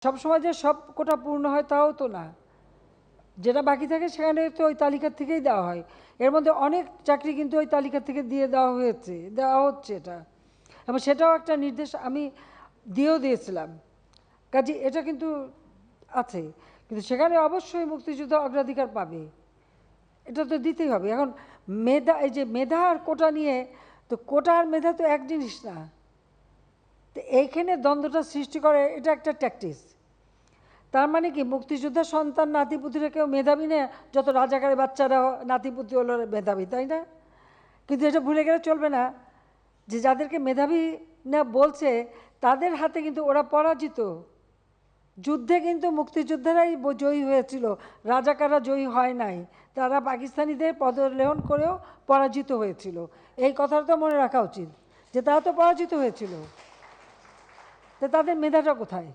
সবসময় যে সব কোটা পূর্ণ হয় তাও তো না, যেটা বাকি থাকে সেখানে তো ওই তালিকা থেকেই দেওয়া হয়। এর মধ্যে অনেক চাকরি কিন্তু ওই তালিকা থেকে দিয়ে দেওয়া হচ্ছে এটা, এবং সেটাও একটা নির্দেশ আমি দিয়েছিলাম। কাজে এটা কিন্তু আছে, কিন্তু সেখানে অবশ্যই মুক্তিযুদ্ধ অগ্রাধিকার পাবে, এটা তো দিতেই হবে। এখন মেধা, এই যে মেধা আর কোটা নিয়ে, তো কোটা আর মেধা তো এক জিনিস না, তো এইখানে দ্বন্দ্বটা সৃষ্টি করে, এটা একটা ট্যাকটিস। তার মানে কি মুক্তিযোদ্ধার সন্তান নাতিপুতিরা কেউ মেধাবী না, যত রাজাকারের বাচ্চারা নাতিপুতি হলো মেধাবী, তাই না? কিন্তু এটা ভুলে গেলে চলবে না যে যাদেরকে মেধাবী না বলছে তাদের হাতে কিন্তু ওরা পরাজিত। যুদ্ধে কিন্তু মুক্তিযোদ্ধারাই জয়ী হয়েছিল, রাজাকাররা জয়ী হয় নাই, তারা পাকিস্তানিদের পদলেহন করেও পরাজিত হয়েছিল। এই কথাটা তো মনে রাখা উচিত যে তারা তো পরাজিত হয়েছিল, তো তাদের মেধাটা কোথায়?